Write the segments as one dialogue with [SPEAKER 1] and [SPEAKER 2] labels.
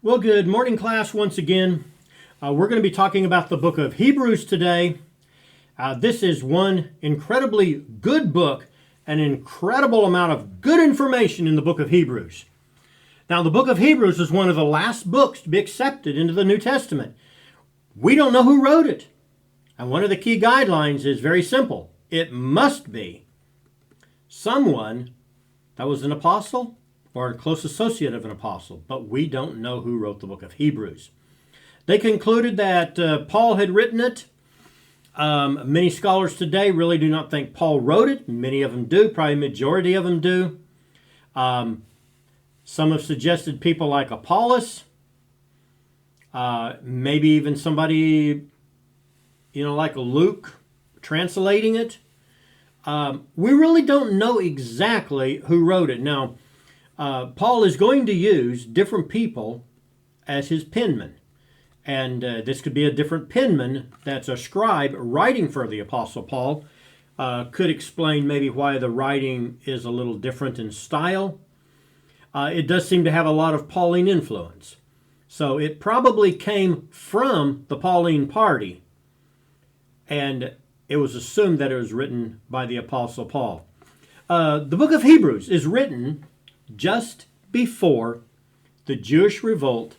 [SPEAKER 1] Well, good morning, class, once again. We're going to be talking about the book of Hebrews today. This is one incredibly good book, an incredible amount of good information in the book of Hebrews. Now, the book of Hebrews is one of the last books to be accepted into the New Testament. We don't know who wrote it. And one of the key guidelines is very simple. It must be someone that was an apostle or a close associate of an apostle, but we don't know who wrote the book of Hebrews. They concluded that Paul had written it. Many scholars today really do not think Paul wrote it. Many of them do, probably majority of them do. Some have suggested people like Apollos, maybe even somebody, like Luke translating it. We really don't know exactly who wrote it. Now, Paul is going to use different people as his penman. And this could be a different penman that's a scribe writing for the Apostle Paul. Could explain maybe why the writing is a little different in style. It does seem to have a lot of Pauline influence. So it probably came from the Pauline party. And it was assumed that it was written by the Apostle Paul. The book of Hebrews is written just before the Jewish revolt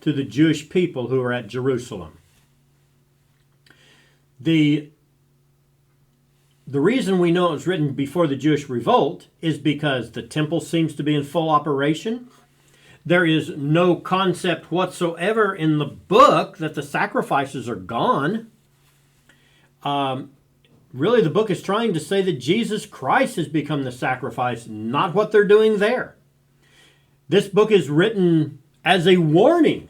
[SPEAKER 1] to the Jewish people who are at Jerusalem. The reason we know it was written before the Jewish revolt is because the temple seems to be in full operation. There is no concept whatsoever in the book that the sacrifices are gone. Really, the book is trying to say that Jesus Christ has become the sacrifice, not what they're doing there. This book is written as a warning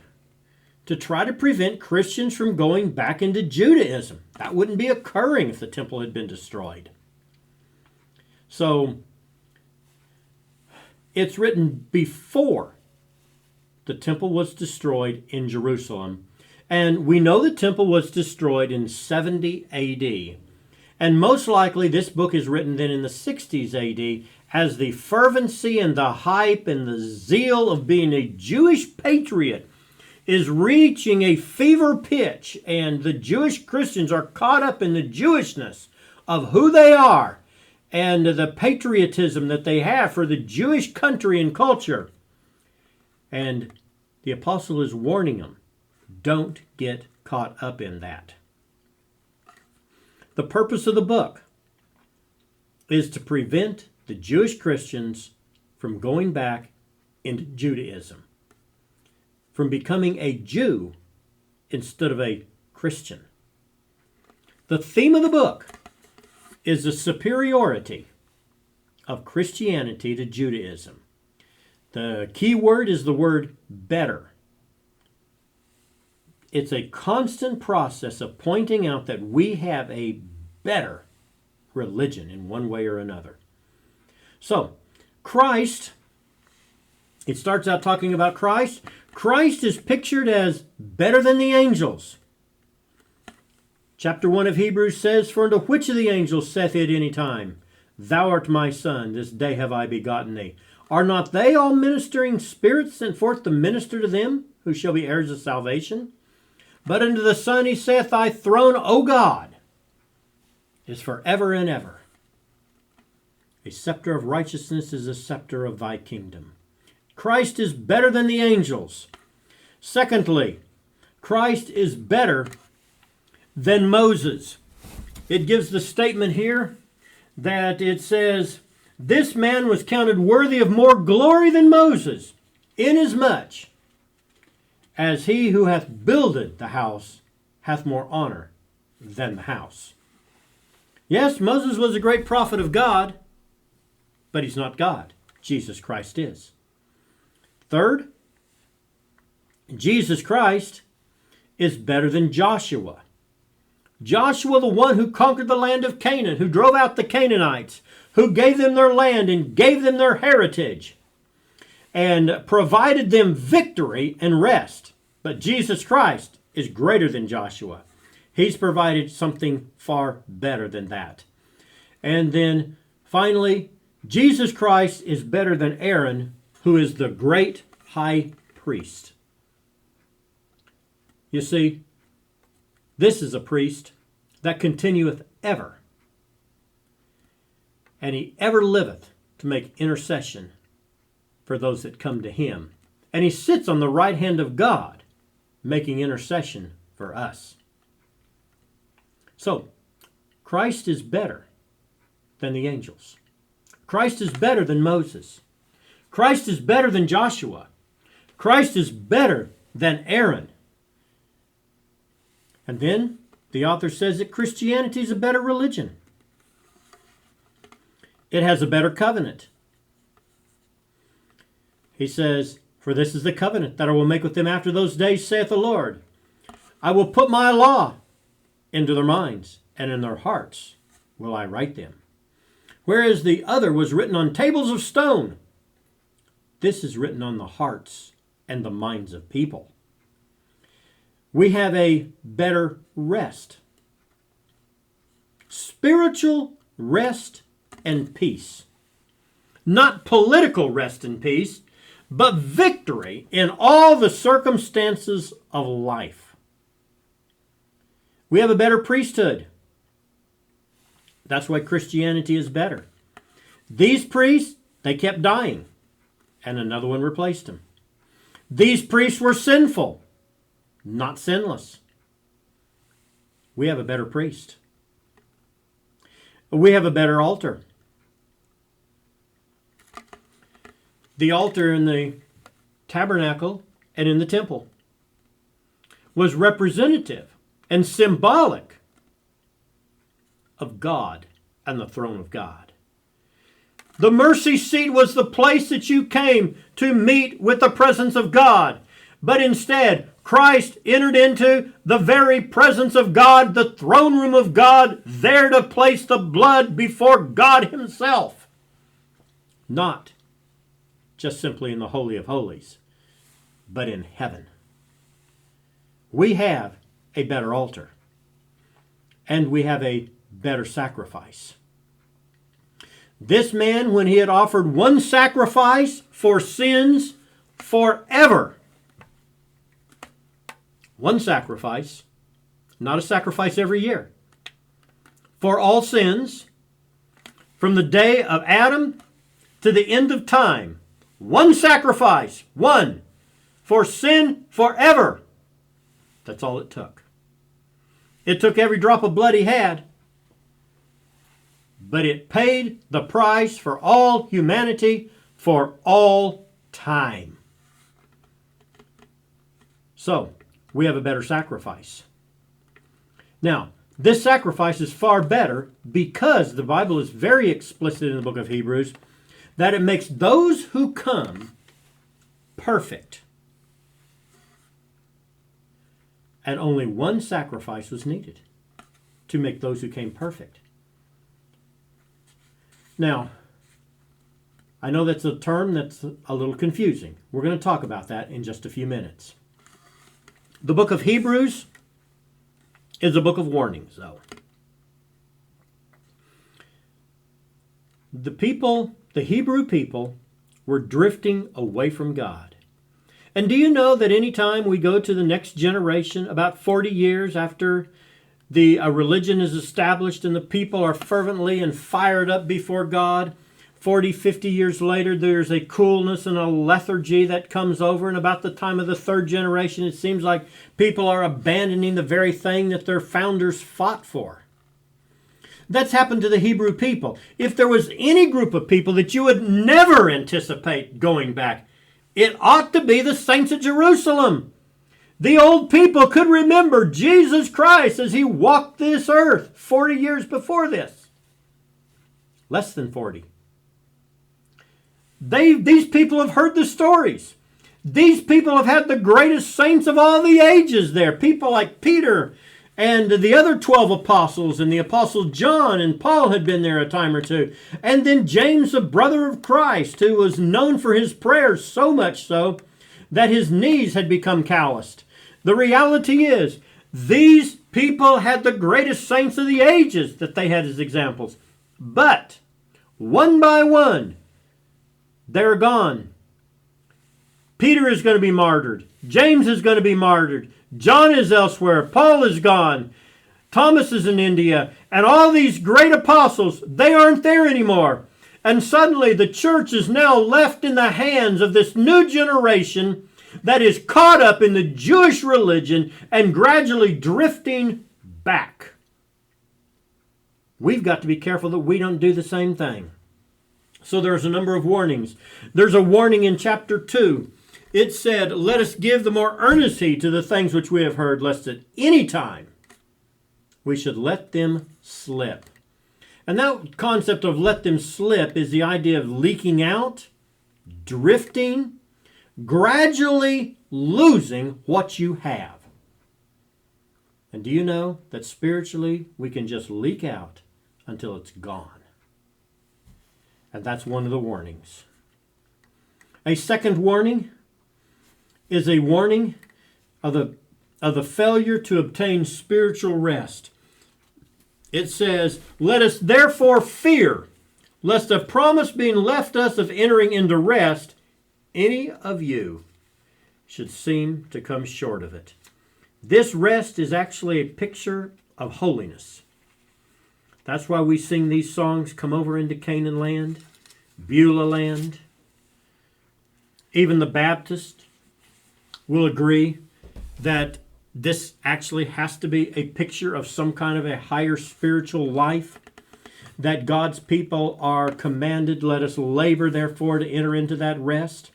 [SPEAKER 1] to try to prevent Christians from going back into Judaism. That wouldn't be occurring if the temple had been destroyed. So, it's written before the temple was destroyed in Jerusalem. And we know the temple was destroyed in 70 A.D., and most likely this book is written then in the 60s A.D. as the fervency and the hype and the zeal of being a Jewish patriot is reaching a fever pitch, and the Jewish Christians are caught up in the Jewishness of who they are and the patriotism that they have for the Jewish country and culture. And the apostle is warning them, don't get caught up in that. The purpose of the book is to prevent the Jewish Christians from going back into Judaism, from becoming a Jew instead of a Christian. The theme of the book is the superiority of Christianity to Judaism. The key word is the word better. It's a constant process of pointing out that we have a better religion in one way or another. So, Christ, it starts out talking about Christ. Christ is pictured as better than the angels. Chapter 1 of Hebrews says, "For unto which of the angels saith he at any time, Thou art my son, this day have I begotten thee? Are not they all ministering spirits sent forth to minister to them who shall be heirs of salvation? But unto the Son he saith, Thy throne, O God, is forever and ever. A scepter of righteousness is a scepter of thy kingdom." Christ is better than the angels. Secondly, Christ is better than Moses. It gives the statement here that it says, "This man was counted worthy of more glory than Moses, inasmuch as he who hath builded the house hath more honor than the house." Yes, Moses was a great prophet of God, but he's not God. Jesus Christ is. Third, Jesus Christ is better than Joshua. Joshua, the one who conquered the land of Canaan, who drove out the Canaanites, who gave them their land and gave them their heritage, and provided them victory and rest. But Jesus Christ is greater than Joshua. He's provided something far better than that. And then finally, Jesus Christ is better than Aaron, who is the great high priest. You see, this is a priest that continueth ever, and he ever liveth to make intercession for those that come to him. And he sits on the right hand of God, making intercession for us. So, Christ is better than the angels. Christ is better than Moses. Christ is better than Joshua. Christ is better than Aaron. And then the author says that Christianity is a better religion. It has a better covenant. He says, "For this is the covenant that I will make with them after those days, saith the Lord. I will put my law into their minds, and in their hearts will I write them. Whereas the other was written on tables of stone, this is written on the hearts and the minds of people." We have a better rest. Spiritual rest and peace. Not political rest and peace, but victory in all the circumstances of life. We have a better priesthood. That's why Christianity is better. These priests, they kept dying, and another one replaced them. These priests were sinful, not sinless. We have a better priest. We have a better altar. The altar in the tabernacle and in the temple was representative and symbolic of God and the throne of God. The mercy seat was the place that you came to meet with the presence of God. But instead, Christ entered into the very presence of God, the throne room of God, there to place the blood before God himself. Not just simply in the Holy of Holies, but in heaven. We have a better altar, and we have a better sacrifice. This man, when he had offered one sacrifice for sins forever, one sacrifice, not a sacrifice every year, for all sins, from the day of Adam to the end of time, one sacrifice, one, for sin forever. That's all it took. It took every drop of blood he had, but it paid the price for all humanity for all time. So, we have a better sacrifice. Now, this sacrifice is far better because the Bible is very explicit in the book of Hebrews that it makes those who come perfect. And only one sacrifice was needed to make those who came perfect. Now, I know that's a term that's a little confusing. We're going to talk about that in just a few minutes. The book of Hebrews is a book of warnings, though. The Hebrew people were drifting away from God. And do you know that anytime we go to the next generation, about 40 years after the religion is established and the people are fervently and fired up before God, 40, 50 years later, there's a coolness and a lethargy that comes over. And about the time of the third generation, it seems like people are abandoning the very thing that their founders fought for. That's happened to the Hebrew people. If there was any group of people that you would never anticipate going back, it ought to be the saints of Jerusalem. The old people could remember Jesus Christ as he walked this earth 40 years before this. Less than 40. These people have heard the stories. These people have had the greatest saints of all the ages there. People like Peter and the other 12 apostles, and the apostle John and Paul had been there a time or two. And then James, the brother of Christ, who was known for his prayers so much so that his knees had become calloused. The reality is, these people had the greatest saints of the ages that they had as examples. But, one by one, they're gone. Peter is going to be martyred. James is going to be martyred. John is elsewhere. Paul is gone. Thomas is in India. And all these great apostles, they aren't there anymore. And suddenly the church is now left in the hands of this new generation that is caught up in the Jewish religion and gradually drifting back. We've got to be careful that we don't do the same thing. So there's a number of warnings. There's a warning in chapter 2. It said, let us give the more earnest heed to the things which we have heard, lest at any time we should let them slip. And that concept of let them slip is the idea of leaking out, drifting, gradually losing what you have. And do you know that spiritually we can just leak out until it's gone? And that's one of the warnings. A second warning is a warning of the failure to obtain spiritual rest. It says, let us therefore fear, lest a promise being left us of entering into rest, any of you should seem to come short of it. This rest is actually a picture of holiness. That's why we sing these songs, Come Over into Canaan Land, Beulah Land. Even the Baptist will agree that this actually has to be a picture of some kind of a higher spiritual life, that God's people are commanded, let us labor therefore to enter into that rest.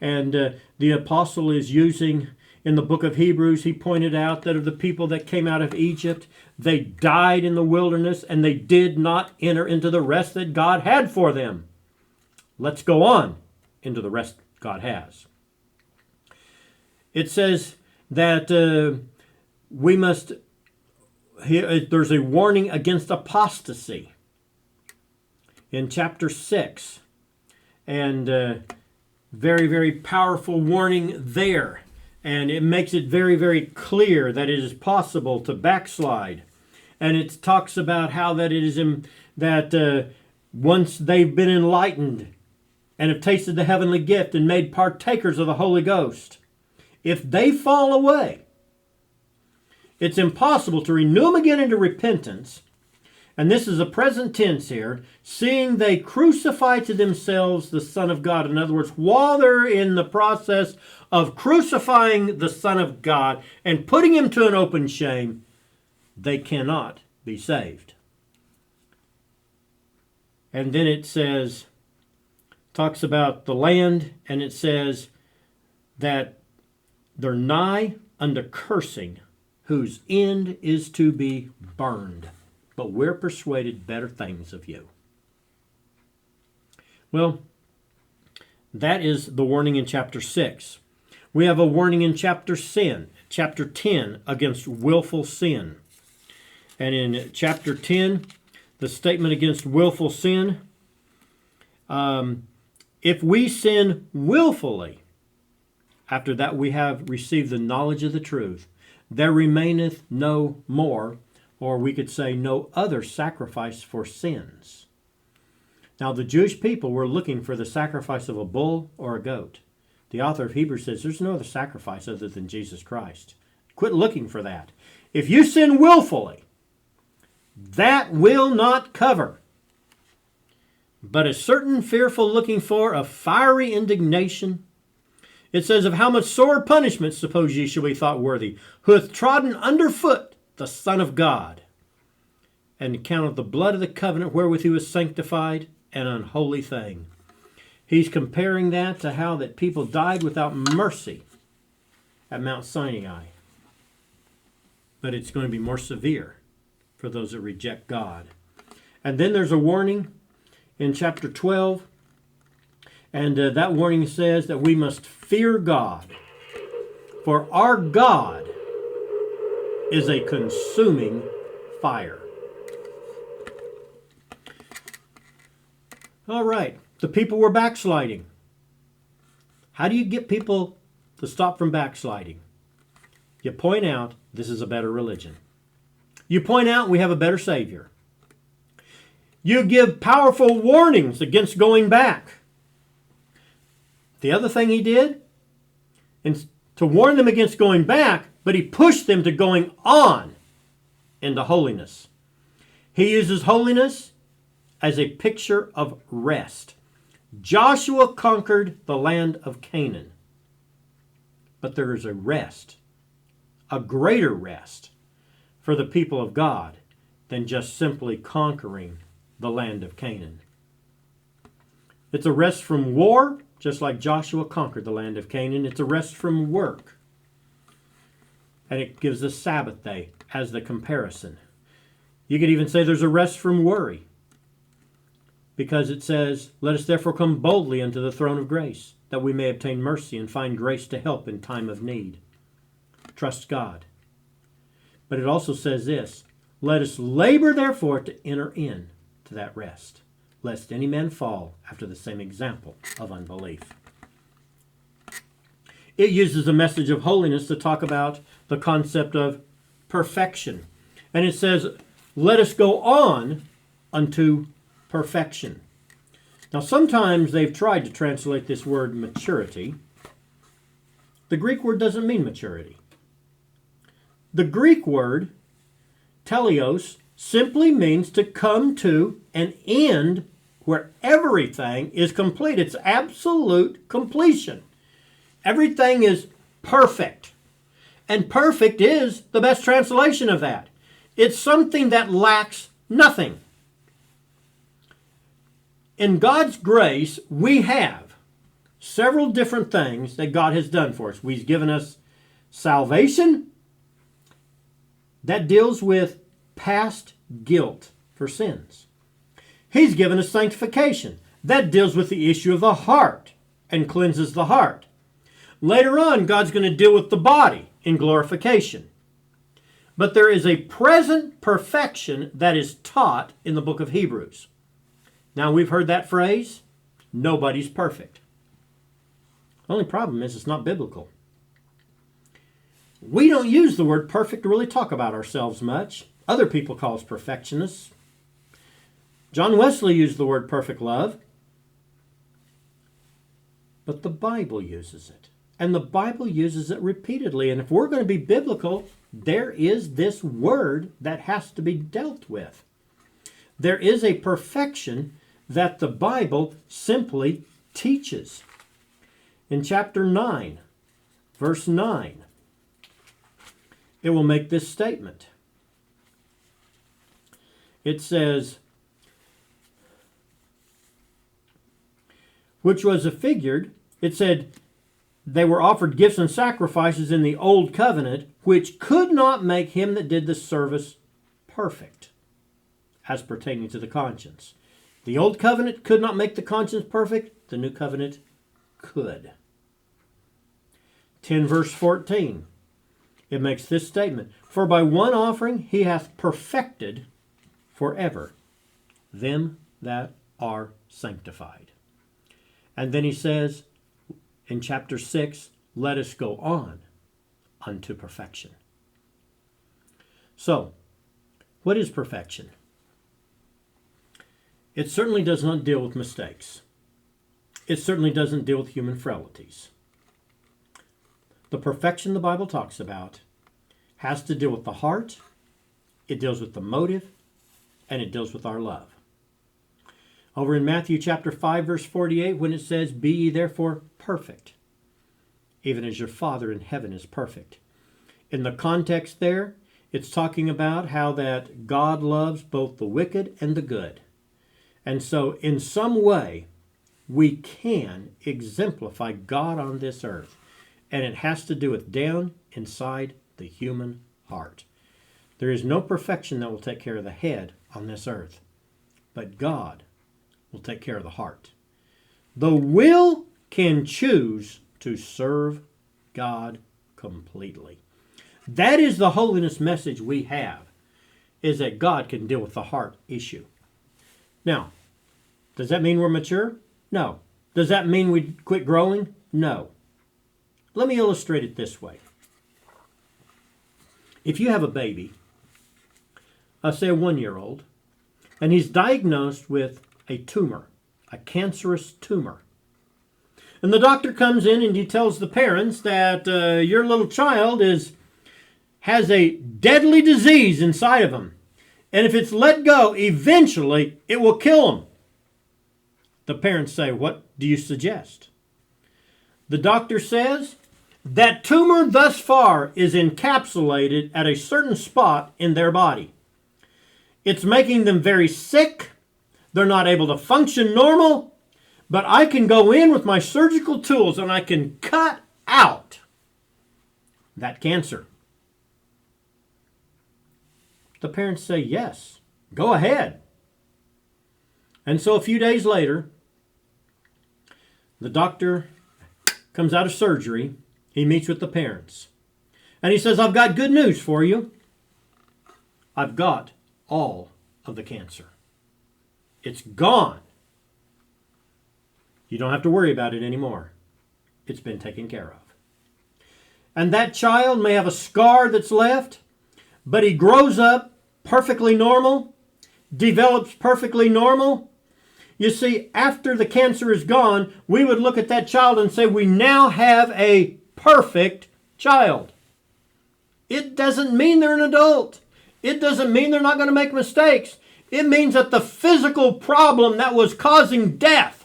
[SPEAKER 1] And the apostle is using, in the book of Hebrews, he pointed out that of the people that came out of Egypt, they died in the wilderness and they did not enter into the rest that God had for them. Let's go on into the rest God has. It says that we must, there's a warning against apostasy in chapter 6. And very, very powerful warning there. And it makes it very, very clear that it is possible to backslide. And it talks about how that it is that once they've been enlightened and have tasted the heavenly gift and made partakers of the Holy Ghost, if they fall away, it's impossible to renew them again into repentance. And this is a present tense here, seeing they crucify to themselves the Son of God. In other words, while they're in the process of crucifying the Son of God and putting him to an open shame, they cannot be saved. And then it says, talks about the land, and it says that they're nigh unto cursing, whose end is to be burned. But we're persuaded better things of you. Well, that is the warning in chapter 6. We have a warning in chapter 10 against willful sin. And in chapter 10, the statement against willful sin, if we sin willfully, after that we have received the knowledge of the truth, there remaineth no more, or we could say no other sacrifice for sins. Now the Jewish people were looking for the sacrifice of a bull or a goat. The author of Hebrews says there's no other sacrifice other than Jesus Christ. Quit looking for that. If you sin willfully, that will not cover. But a certain fearful looking for of fiery indignation. It says, of how much sore punishment suppose ye shall be thought worthy, who hath trodden under foot the Son of God, and counted the blood of the covenant wherewith he was sanctified an unholy thing. He's comparing that to how that people died without mercy at Mount Sinai. But it's going to be more severe for those that reject God. And then there's a warning in chapter 12. And that warning says that we must fear God. For our God is a consuming fire. All right. The people were backsliding. How do you get people to stop from backsliding? You point out this is a better religion. You point out we have a better Savior. You give powerful warnings against going back. The other thing he did, and to warn them against going back, but he pushed them to going on into holiness. He uses holiness as a picture of rest. Joshua conquered the land of Canaan. But there is a rest, a greater rest for the people of God than just simply conquering the land of Canaan. It's a rest from war, just like Joshua conquered the land of Canaan. It's a rest from work. And it gives a Sabbath day as the comparison. You could even say there's a rest from worry, because it says, "Let us therefore come boldly unto the throne of grace, that we may obtain mercy and find grace to help in time of need." Trust God. But it also says this, "Let us labor therefore to enter in to that rest, lest any man fall after the same example of unbelief." It uses a message of holiness to talk about the concept of perfection. And it says, "Let us go on unto perfection." Now, sometimes they've tried to translate this word maturity. The Greek word doesn't mean maturity. The Greek word, teleos, simply means to come to an end where everything is complete. It's absolute completion. Everything is perfect. And perfect is the best translation of that. It's something that lacks nothing. In God's grace, we have several different things that God has done for us. He's given us salvation that deals with past guilt for sins. He's given us sanctification that deals with the issue of the heart and cleanses the heart. Later on, God's going to deal with the body in glorification. But there is a present perfection that is taught in the book of Hebrews. Now, we've heard that phrase, nobody's perfect. The only problem is it's not biblical. We don't use the word perfect to really talk about ourselves much. Other people call us perfectionists. John Wesley used the word perfect love. But the Bible uses it. And the Bible uses it repeatedly. And if we're going to be biblical, there is this word that has to be dealt with. There is a perfection that the Bible simply teaches. In chapter 9, verse 9, it will make this statement. It says, which was affigured, it said, they were offered gifts and sacrifices in the old covenant, which could not make him that did the service perfect, as pertaining to the conscience. The old covenant could not make the conscience perfect. The new covenant could. 10 verse 14. It makes this statement. For by one offering he hath perfected forever them that are sanctified. And then he says in chapter 6, let us go on unto perfection. So, what is perfection? It certainly does not deal with mistakes. It certainly doesn't deal with human frailties. The perfection the Bible talks about has to deal with the heart, it deals with the motive, and it deals with our love. Over in Matthew chapter 5, verse 48, when it says, be ye therefore perfect, even as your Father in heaven is perfect. In the context there, it's talking about how that God loves both the wicked and the good. And so in some way, we can exemplify God on this earth. And it has to do with down inside the human heart. There is no perfection that will take care of the head on this earth. But God will take care of the heart. The will can choose to serve God completely. That is the holiness message we have, is that God can deal with the heart issue. Now, does that mean we're mature? No. Does that mean we quit growing? No. Let me illustrate it this way. If you have a baby, say a 1-year-old, and he's diagnosed with a tumor, a cancerous tumor, And the doctor comes in and he tells the parents that your little child has a deadly disease inside of him. And if it's let go, eventually it will kill him. The parents say, what do you suggest? The doctor says, that tumor thus far is encapsulated at a certain spot in their body. It's making them very sick. They're not able to function normal. But I can go in with my surgical tools and I can cut out that cancer. The parents say, yes, go ahead. And so a few days later, the doctor comes out of surgery. He meets with the parents. And he says, I've got good news for you. I've got all of the cancer. It's gone. You don't have to worry about it anymore. It's been taken care of. And that child may have a scar that's left, but he grows up perfectly normal, develops perfectly normal. You see, after the cancer is gone, we would look at that child and say, we now have a perfect child. It doesn't mean they're an adult. It doesn't mean they're not going to make mistakes. It means that the physical problem that was causing death,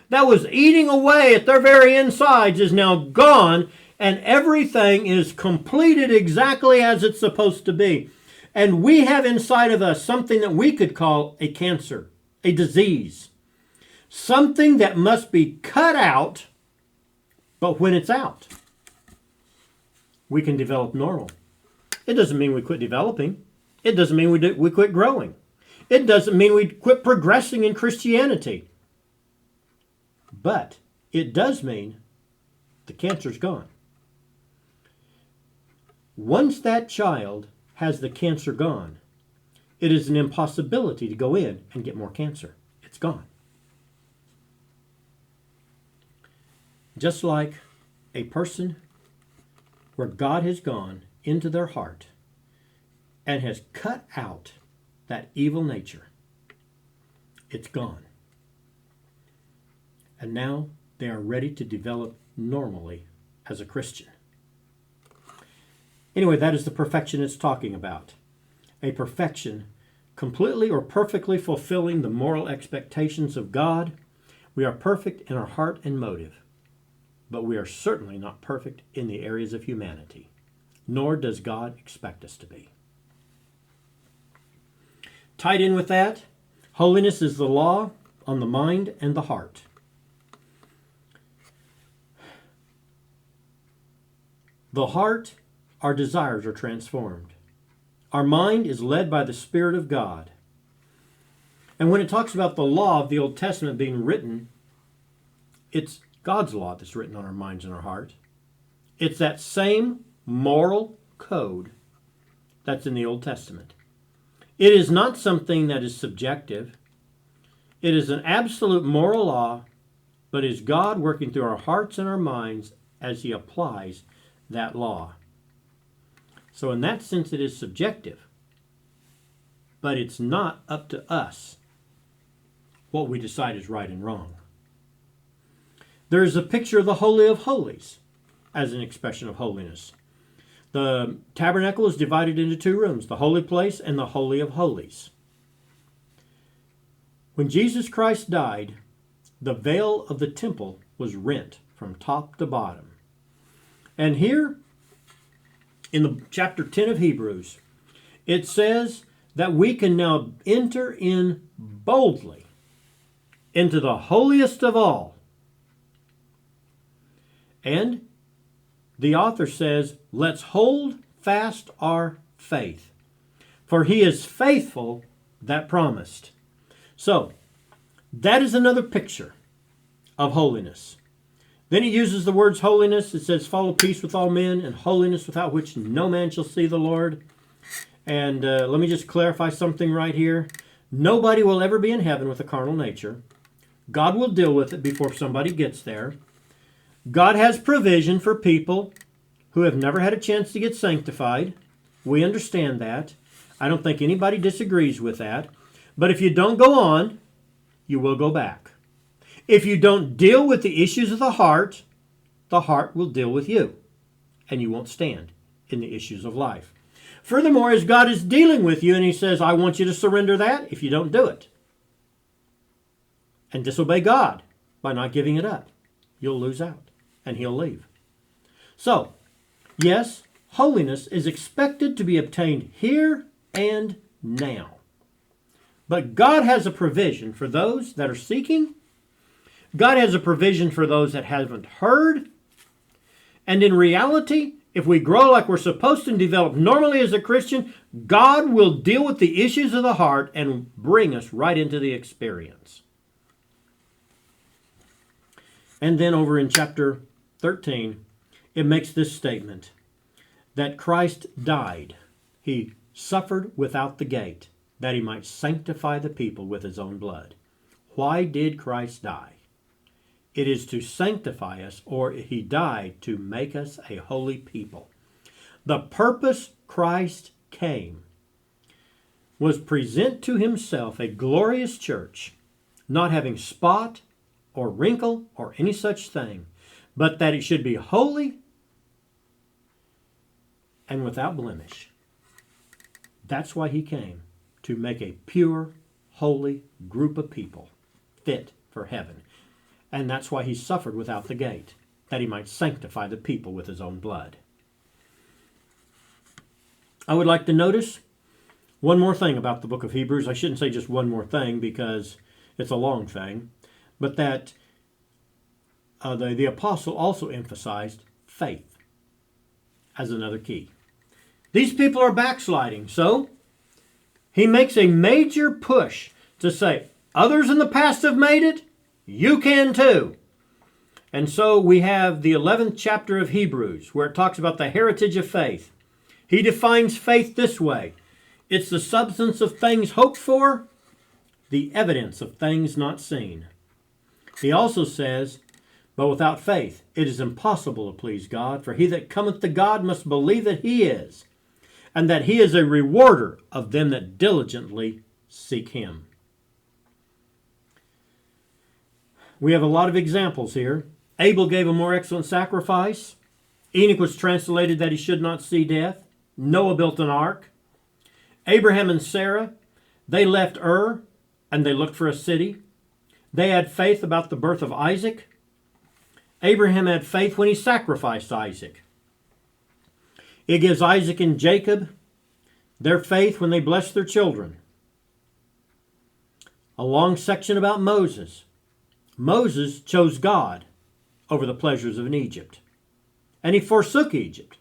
[SPEAKER 1] that was eating away at their very insides, is now gone, and everything is completed exactly as it's supposed to be. And we have inside of us something that we could call a cancer, a disease, something that must be cut out, but when it's out, we can develop normal. It doesn't mean we quit developing. It doesn't mean we quit growing. It doesn't mean we quit progressing in Christianity. But it does mean the cancer's gone. Once that child has the cancer gone, it is an impossibility to go in and get more cancer. It's gone. Just like a person where God has gone into their heart and has cut out that evil nature, it's gone. And now they are ready to develop normally as a Christian. Anyway, that is the perfection it's talking about. A perfection completely or perfectly fulfilling the moral expectations of God. We are perfect in our heart and motive, but we are certainly not perfect in the areas of humanity, nor does God expect us to be. Tied in with that, holiness is the law on the mind and the heart. The heart, our desires are transformed. Our mind is led by the Spirit of God. And when it talks about the law of the Old Testament being written, it's God's law that's written on our minds and our heart. It's that same moral code that's in the Old Testament. It is not something that is subjective. It is an absolute moral law, but is God working through our hearts and our minds as He applies that law. So in that sense, it is subjective, but it's not up to us what we decide is right and wrong. There is a picture of the Holy of Holies as an expression of holiness. The tabernacle is divided into two rooms, the holy place and the Holy of Holies. When Jesus Christ died, the veil of the temple was rent from top to bottom. And here, in the chapter 10 of Hebrews, it says that we can now enter in boldly into the holiest of all. And the author says, let's hold fast our faith, for He is faithful that promised. So, that is another picture of holiness. Then he uses the words holiness. It says, follow peace with all men and holiness without which no man shall see the Lord. And let me just clarify something right here. Nobody will ever be in heaven with a carnal nature. God will deal with it before somebody gets there. God has provision for people who have never had a chance to get sanctified. We understand that. I don't think anybody disagrees with that. But if you don't go on, you will go back. If you don't deal with the issues of the heart will deal with you, and you won't stand in the issues of life. Furthermore, as God is dealing with you and he says, I want you to surrender that, if you don't do it and disobey God by not giving it up, you'll lose out and he'll leave. So, yes, holiness is expected to be obtained here and now. But God has a provision for those that are seeking. God has a provision for those that haven't heard. And in reality, if we grow like we're supposed to and develop normally as a Christian, God will deal with the issues of the heart and bring us right into the experience. And then over in chapter 13, it makes this statement that Christ died. He suffered without the gate, that he might sanctify the people with his own blood. Why did Christ die? It is to sanctify us, or he died to make us a holy people. The purpose Christ came was present to himself a glorious church, not having spot or wrinkle or any such thing, but that it should be holy and without blemish. That's why he came, to make a pure, holy group of people fit for heaven. And that's why he suffered without the gate, that he might sanctify the people with his own blood. I would like to notice one more thing about the book of Hebrews. I shouldn't say just one more thing because it's a long thing, but that the apostle also emphasized faith as another key. These people are backsliding, so he makes a major push to say, others in the past have made it, you can too. And so we have the 11th chapter of Hebrews, where it talks about the heritage of faith. He defines faith this way: it's the substance of things hoped for, the evidence of things not seen. He also says, but without faith it is impossible to please God, for he that cometh to God must believe that he is, and that he is a rewarder of them that diligently seek him. We have a lot of examples here. Abel gave a more excellent sacrifice. Enoch was translated that he should not see death. Noah built an ark. Abraham and Sarah, they left Ur and they looked for a city. They had faith about the birth of Isaac. Abraham had faith when he sacrificed Isaac. It gives Isaac and Jacob their faith when they blessed their children. A long section about Moses. Moses chose God over the pleasures of Egypt, and he forsook Egypt.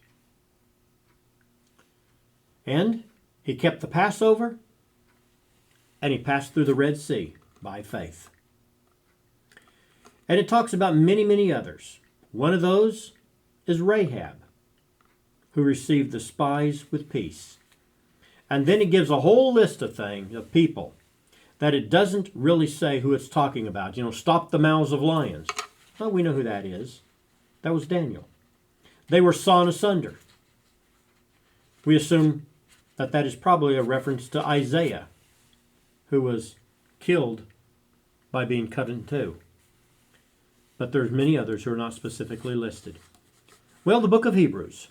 [SPEAKER 1] And he kept the Passover, and he passed through the Red Sea by faith. And it talks about many, many others. One of those is Rahab, who received the spies with peace. And then it gives a whole list of things, of people, that it doesn't really say who it's talking about. Stop the mouths of lions. Well, we know who that is. That was Daniel. They were sawn asunder. We assume that that is probably a reference to Isaiah, who was killed by being cut in two. But there's many others who are not specifically listed. Well, the book of Hebrews.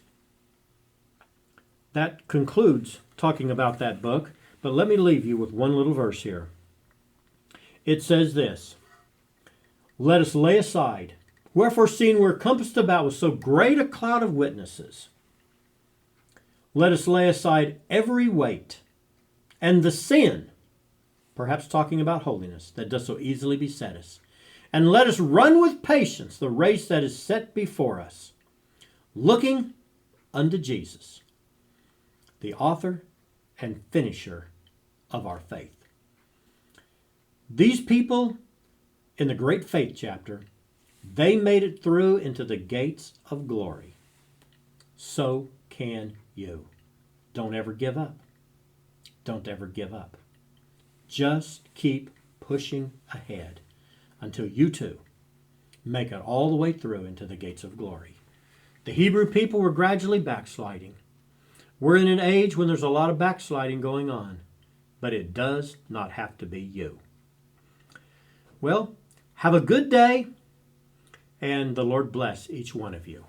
[SPEAKER 1] That concludes talking about that book, but let me leave you with one little verse here. It says this: let us lay aside, wherefore seeing we're compassed about with so great a cloud of witnesses, let us lay aside every weight and the sin, perhaps talking about holiness, that does so easily beset us, and let us run with patience the race that is set before us, looking unto Jesus, the author and finisher of our faith. These people in the Great Faith chapter, they made it through into the gates of glory. So can you. Don't ever give up. Don't ever give up. Just keep pushing ahead until you too make it all the way through into the gates of glory. The Hebrew people were gradually backsliding. We're in an age when there's a lot of backsliding going on, but it does not have to be you. Well, Have a good day, and the Lord bless each one of you.